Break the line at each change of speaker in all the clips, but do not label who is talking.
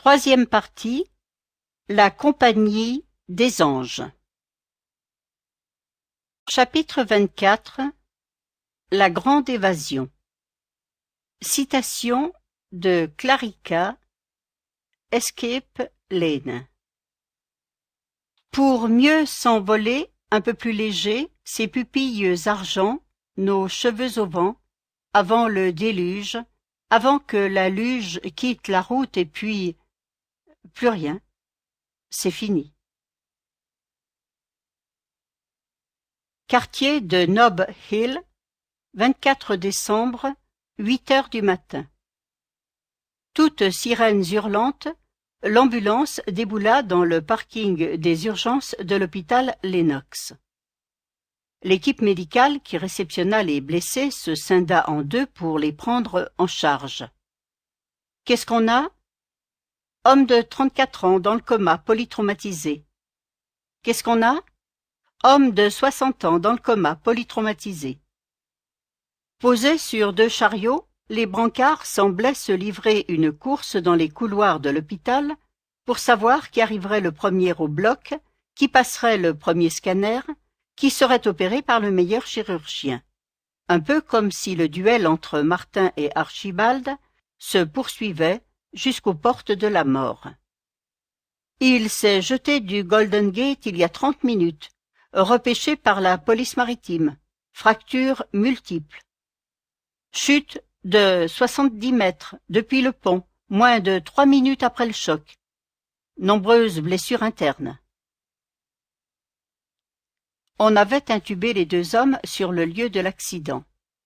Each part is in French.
Troisième partie, la compagnie des anges. Chapitre 24. La grande évasion. Citation de Clarica, Escape Lane. Pour mieux s'envoler, un peu plus léger, ses pupilles argent, nos cheveux au vent, avant le déluge, avant que la luge quitte la route et puis plus rien, c'est fini. Quartier de Nob Hill, 24 décembre, 8 heures du matin. Toutes sirènes hurlantes, l'ambulance déboula dans le parking des urgences de l'hôpital Lennox. L'équipe médicale qui réceptionna les blessés se scinda en deux pour les prendre en charge. « Qu'est-ce qu'on a ? » « Homme de 34 ans dans le coma, polytraumatisé. »« Qu'est-ce qu'on a ? » « Homme de 60 ans dans le coma, polytraumatisé. » Posés sur deux chariots, les brancards semblaient se livrer une course dans les couloirs de l'hôpital pour savoir qui arriverait le premier au bloc, qui passerait le premier scanner, qui serait opéré par le meilleur chirurgien. Un peu comme si le duel entre Martin et Archibald se poursuivait jusqu'aux portes de la mort. Il s'est jeté du Golden Gate il y a 30 minutes, repêché par la police maritime. Fractures multiples. Chute de 70 mètres depuis le pont, moins de 3 minutes après le choc. Nombreuses blessures internes. On avait intubé les deux hommes sur le lieu de l'accident.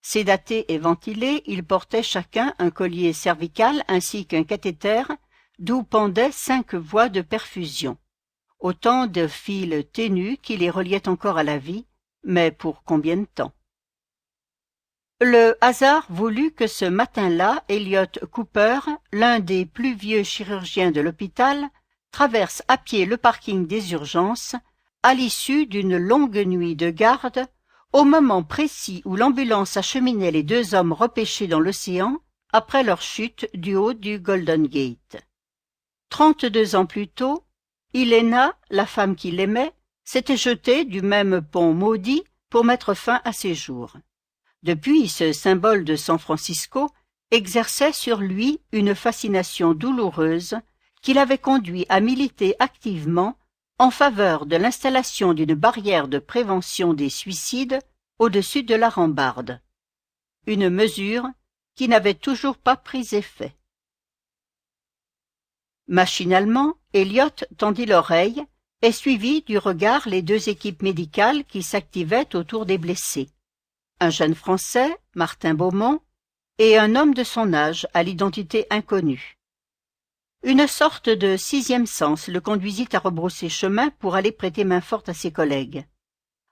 Sédatés et ventilés, ils portaient chacun un collier cervical ainsi qu'un cathéter d'où pendaient 5 voies de perfusion. Autant de fils ténus qui les reliaient encore à la vie, mais pour combien de temps? Le hasard voulut que ce matin-là, Elliot Cooper, l'un des plus vieux chirurgiens de l'hôpital, traverse à pied le parking des urgences, à l'issue d'une longue nuit de garde, au moment précis où l'ambulance acheminait les deux hommes repêchés dans l'océan après leur chute du haut du Golden Gate. 32 ans plus tôt, Helena, la femme qui l'aimait, s'était jetée du même pont maudit pour mettre fin à ses jours. Depuis, ce symbole de San Francisco exerçait sur lui une fascination douloureuse qui l'avait conduit à militer activement en faveur de l'installation d'une barrière de prévention des suicides au-dessus de la rambarde. Une mesure qui n'avait toujours pas pris effet. Machinalement, Elliot tendit l'oreille et suivit du regard les deux équipes médicales qui s'activaient autour des blessés. Un jeune Français, Martin Beaumont, et un homme de son âge à l'identité inconnue. Une sorte de sixième sens le conduisit à rebrousser chemin pour aller prêter main forte à ses collègues.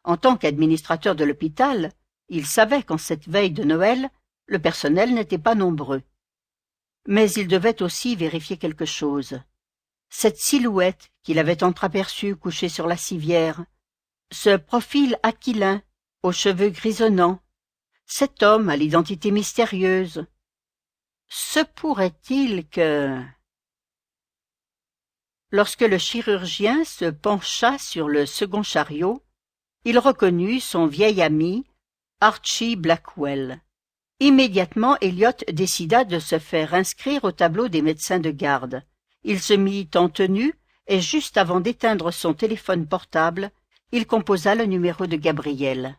En tant qu'administrateur de l'hôpital, il savait qu'en cette veille de Noël, le personnel n'était pas nombreux. Mais il devait aussi vérifier quelque chose. Cette silhouette qu'il avait entreaperçue couchée sur la civière, ce profil aquilin, aux cheveux grisonnants, cet homme à l'identité mystérieuse. Se pourrait-il que... Lorsque le chirurgien se pencha sur le second chariot, il reconnut son vieil ami, Archie Blackwell. Immédiatement, Elliot décida de se faire inscrire au tableau des médecins de garde. Il se mit en tenue et juste avant d'éteindre son téléphone portable, il composa le numéro de Gabriel.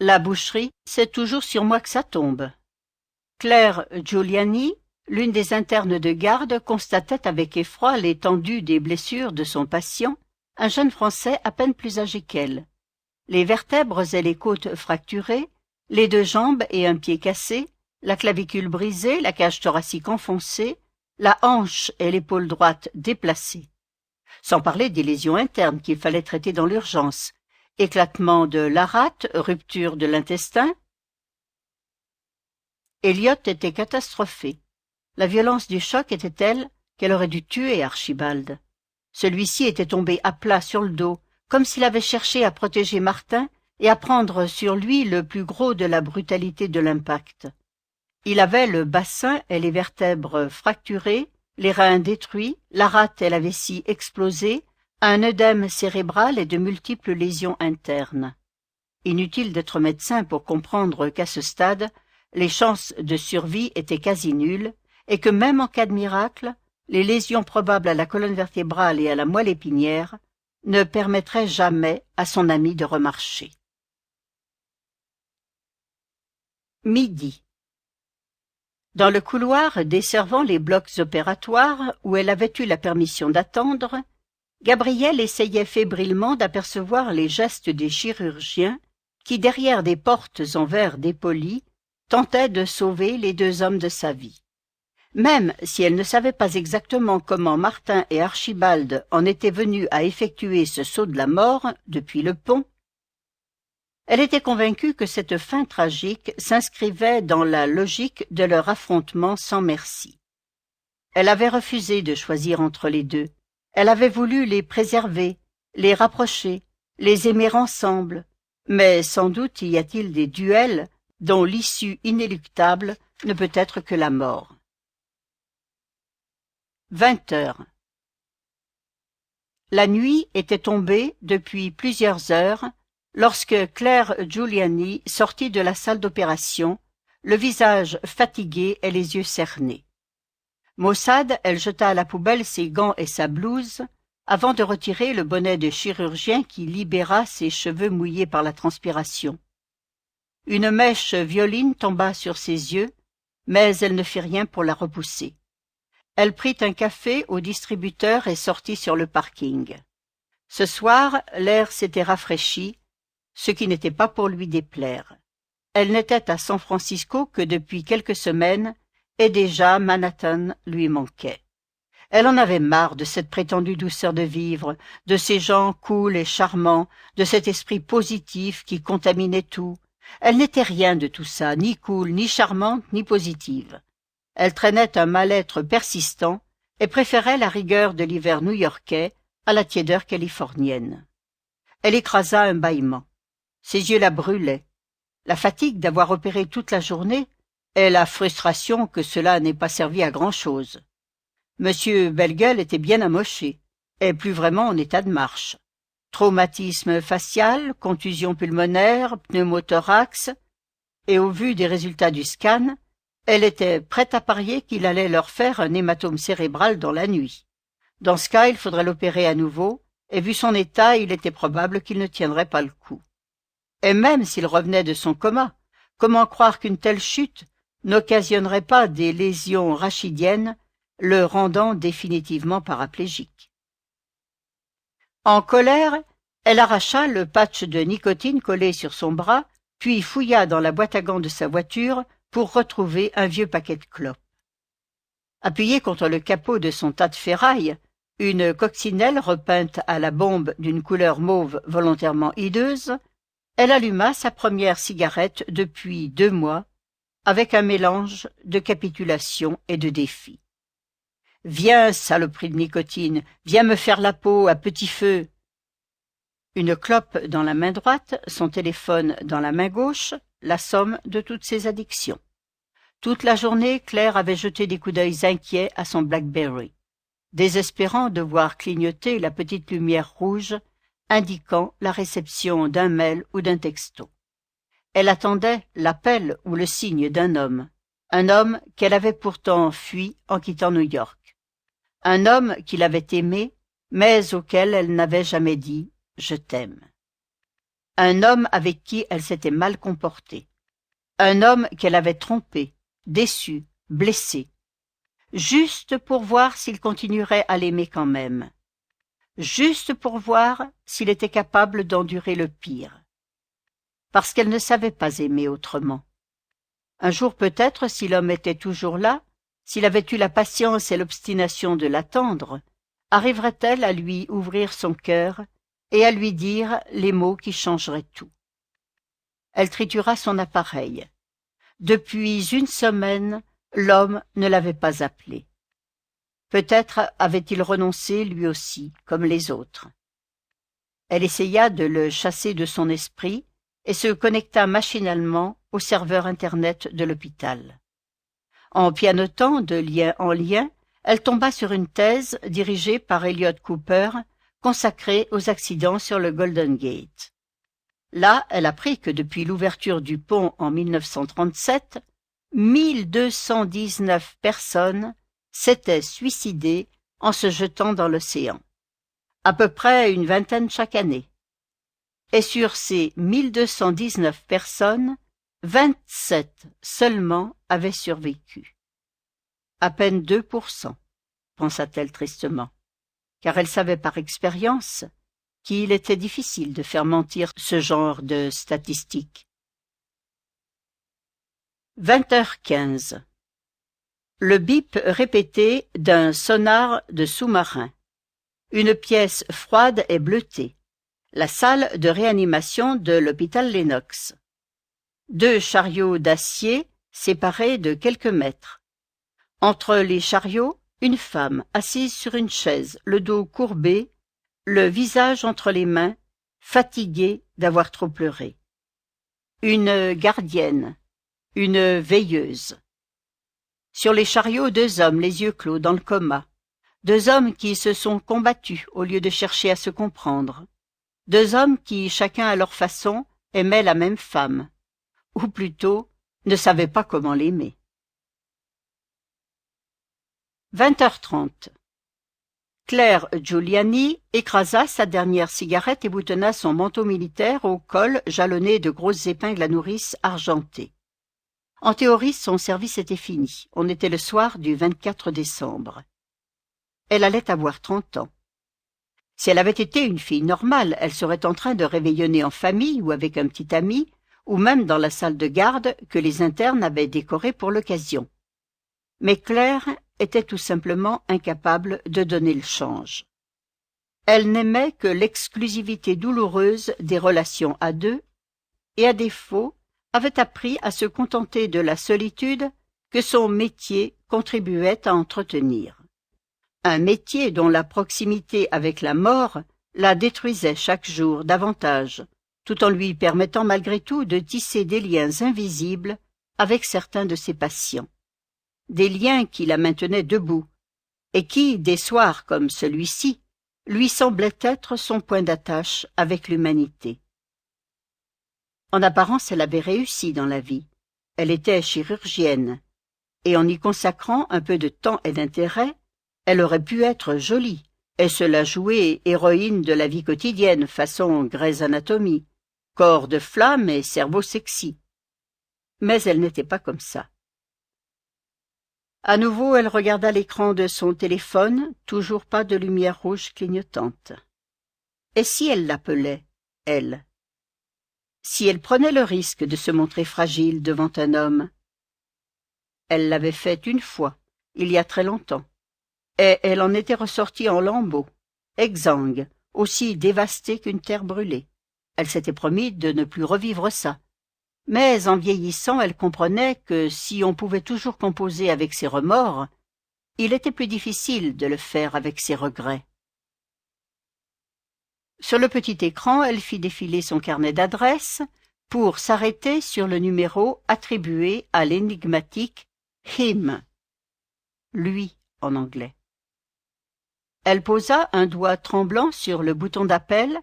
La boucherie, c'est toujours sur moi que ça tombe. Claire Giuliani, l'une des internes de garde, constatait avec effroi l'étendue des blessures de son patient, un jeune Français à peine plus âgé qu'elle. Les vertèbres et les côtes fracturées, les deux jambes et un pied cassé, la clavicule brisée, la cage thoracique enfoncée, la hanche et l'épaule droite déplacées. Sans parler des lésions internes qu'il fallait traiter dans l'urgence. Éclatement de la rate, rupture de l'intestin. Elliot était catastrophé. La violence du choc était telle qu'elle aurait dû tuer Archibald. Celui-ci était tombé à plat sur le dos, comme s'il avait cherché à protéger Martin et à prendre sur lui le plus gros de la brutalité de l'impact. Il avait le bassin et les vertèbres fracturées, les reins détruits, la rate et la vessie explosées, un œdème cérébral et de multiples lésions internes. Inutile d'être médecin pour comprendre qu'à ce stade, les chances de survie étaient quasi nulles et que même en cas de miracle, les lésions probables à la colonne vertébrale et à la moelle épinière ne permettraient jamais à son ami de remarcher. Midi. Dans le couloir desservant les blocs opératoires, où elle avait eu la permission d'attendre, Gabrielle essayait fébrilement d'apercevoir les gestes des chirurgiens qui, derrière des portes en verre dépolies, tentaient de sauver les deux hommes de sa vie. Même si elle ne savait pas exactement comment Martin et Archibald en étaient venus à effectuer ce saut de la mort depuis le pont, elle était convaincue que cette fin tragique s'inscrivait dans la logique de leur affrontement sans merci. Elle avait refusé de choisir entre les deux. Elle avait voulu les préserver, les rapprocher, les aimer ensemble, mais sans doute y a-t-il des duels dont l'issue inéluctable ne peut être que la mort. 20 heures. La nuit était tombée depuis plusieurs heures lorsque Claire Giuliani sortit de la salle d'opération, le visage fatigué et les yeux cernés. Maussade, elle jeta à la poubelle ses gants et sa blouse, avant de retirer le bonnet de chirurgien qui libéra ses cheveux mouillés par la transpiration. Une mèche violine tomba sur ses yeux, mais elle ne fit rien pour la repousser. Elle prit un café au distributeur et sortit sur le parking. Ce soir, l'air s'était rafraîchi, ce qui n'était pas pour lui déplaire. Elle n'était à San Francisco que depuis quelques semaines, et déjà Manhattan lui manquait. Elle en avait marre de cette prétendue douceur de vivre, de ces gens cool et charmants, de cet esprit positif qui contaminait tout. Elle n'était rien de tout ça, ni cool, ni charmante, ni positive. Elle traînait un mal-être persistant et préférait la rigueur de l'hiver new-yorkais à la tiédeur californienne. Elle écrasa un bâillement. Ses yeux la brûlaient. La fatigue d'avoir opéré toute la journée et la frustration que cela n'ait pas servi à grand-chose. Monsieur Bellegueule était bien amoché, et plus vraiment en état de marche. Traumatisme facial, contusion pulmonaire, pneumothorax, et au vu des résultats du scan, elle était prête à parier qu'il allait leur faire un hématome cérébral dans la nuit. Dans ce cas, il faudrait l'opérer à nouveau, et vu son état, il était probable qu'il ne tiendrait pas le coup. Et même s'il revenait de son coma, comment croire qu'une telle chute n'occasionnerait pas des lésions rachidiennes, le rendant définitivement paraplégique? En colère, elle arracha le patch de nicotine collé sur son bras, puis fouilla dans la boîte à gants de sa voiture pour retrouver un vieux paquet de clopes. Appuyée contre le capot de son tas de ferraille, une coccinelle repeinte à la bombe d'une couleur mauve volontairement hideuse, elle alluma sa première cigarette depuis 2 mois, avec un mélange de capitulation et de défi. « Viens, saloperie de nicotine, viens me faire la peau à petit feu !» Une clope dans la main droite, son téléphone dans la main gauche, la somme de toutes ses addictions. Toute la journée, Claire avait jeté des coups d'œil inquiets à son BlackBerry, désespérant de voir clignoter la petite lumière rouge indiquant la réception d'un mail ou d'un texto. Elle attendait l'appel ou le signe d'un homme, un homme qu'elle avait pourtant fui en quittant New York, un homme qui l'avait aimée, mais auquel elle n'avait jamais dit « je t'aime », un homme avec qui elle s'était mal comportée, un homme qu'elle avait trompé, déçu, blessé, juste pour voir s'il continuerait à l'aimer quand même, juste pour voir s'il était capable d'endurer le pire, parce qu'elle ne savait pas aimer autrement. Un jour peut-être, si l'homme était toujours là, s'il avait eu la patience et l'obstination de l'attendre, arriverait-elle à lui ouvrir son cœur et à lui dire les mots qui changeraient tout. Elle tritura son appareil. Depuis 1 semaine, l'homme ne l'avait pas appelé. Peut-être avait-il renoncé lui aussi, comme les autres. Elle essaya de le chasser de son esprit et se connecta machinalement au serveur Internet de l'hôpital. En pianotant de lien en lien, elle tomba sur une thèse dirigée par Elliot Cooper, consacrée aux accidents sur le Golden Gate. Là, elle apprit que depuis l'ouverture du pont en 1937, 1219 personnes s'étaient suicidées en se jetant dans l'océan. À peu près une vingtaine chaque année. Et sur ces 1219 personnes, 27 seulement avaient survécu. À peine 2%, pensa-t-elle tristement, car elle savait par expérience qu'il était difficile de faire mentir ce genre de statistiques. 20h15. Le bip répété d'un sonar de sous-marin. Une pièce froide et bleutée. La salle de réanimation de l'hôpital Lennox. 2 chariots d'acier séparés de quelques mètres. Entre les chariots, une femme assise sur une chaise, le dos courbé, le visage entre les mains, fatiguée d'avoir trop pleuré. Une gardienne, une veilleuse. Sur les chariots, 2 hommes, les yeux clos, dans le coma. 2 hommes qui se sont combattus au lieu de chercher à se comprendre. 2 hommes qui, chacun à leur façon, aimaient la même femme. Ou plutôt, ne savaient pas comment l'aimer. 20h30. Claire Giuliani écrasa sa dernière cigarette et boutonna son manteau militaire au col jalonné de grosses épingles à nourrice argentées. En théorie, son service était fini. On était le soir du 24 décembre. Elle allait avoir 30 ans. Si elle avait été une fille normale, elle serait en train de réveillonner en famille ou avec un petit ami, ou même dans la salle de garde que les internes avaient décorée pour l'occasion. Mais Claire était tout simplement incapable de donner le change. Elle n'aimait que l'exclusivité douloureuse des relations à 2, et à défaut, avait appris à se contenter de la solitude que son métier contribuait à entretenir. Un métier dont la proximité avec la mort la détruisait chaque jour davantage, tout en lui permettant malgré tout de tisser des liens invisibles avec certains de ses patients. Des liens qui la maintenaient debout, et qui, des soirs comme celui-ci, lui semblaient être son point d'attache avec l'humanité. En apparence, elle avait réussi dans la vie. Elle était chirurgienne, et en y consacrant un peu de temps et d'intérêt, elle aurait pu être jolie, et se la jouer héroïne de la vie quotidienne, façon Grey's Anatomy, corps de flamme et cerveau sexy. Mais elle n'était pas comme ça. À nouveau, elle regarda l'écran de son téléphone, toujours pas de lumière rouge clignotante. Et si elle l'appelait, elle? Si elle prenait le risque de se montrer fragile devant un homme? Elle l'avait fait une fois, il y a très longtemps, et elle en était ressortie en lambeaux, exsangue, aussi dévastée qu'une terre brûlée. Elle s'était promis de ne plus revivre ça. Mais en vieillissant, elle comprenait que si on pouvait toujours composer avec ses remords, il était plus difficile de le faire avec ses regrets. Sur le petit écran, elle fit défiler son carnet d'adresses pour s'arrêter sur le numéro attribué à l'énigmatique « him », lui en anglais. Elle posa un doigt tremblant sur le bouton d'appel,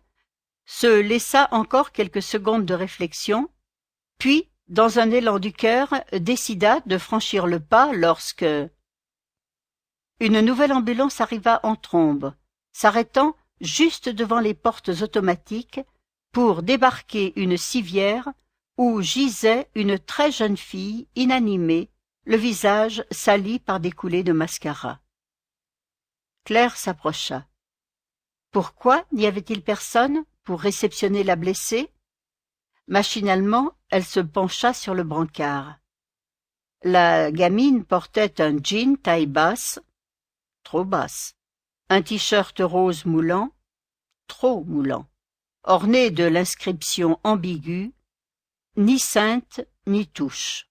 se laissa encore quelques secondes de réflexion, puis, dans un élan du cœur, décida de franchir le pas lorsque une nouvelle ambulance arriva en trombe, s'arrêtant juste devant les portes automatiques pour débarquer une civière où gisait une très jeune fille inanimée, le visage sali par des coulées de mascara. Claire s'approcha. Pourquoi n'y avait-il personne pour réceptionner la blessée? Machinalement, elle se pencha sur le brancard. La gamine portait un jean taille basse, trop basse, un t-shirt rose moulant, trop moulant, orné de l'inscription ambiguë « Ni sainte, ni touche ».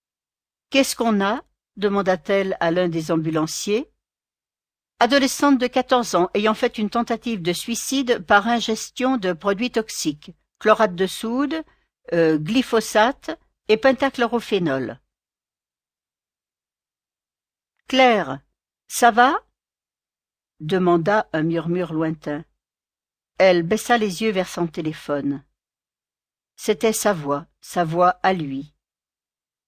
« Qu'est-ce qu'on a ?» demanda-t-elle à l'un des ambulanciers. « Adolescente de 14 ans ayant fait une tentative de suicide par ingestion de produits toxiques, chlorate de soude, glyphosate et pentachlorophénol. » « Claire, ça va ?» demanda un murmure lointain. Elle baissa les yeux vers son téléphone. C'était sa voix à lui.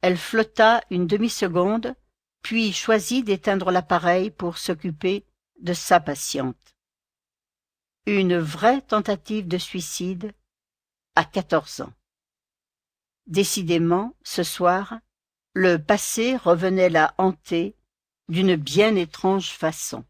Elle flotta une demi-seconde, puis choisit d'éteindre l'appareil pour s'occuper de sa patiente. Une vraie tentative de suicide à 14 ans. Décidément, ce soir, le passé revenait la hanter d'une bien étrange façon.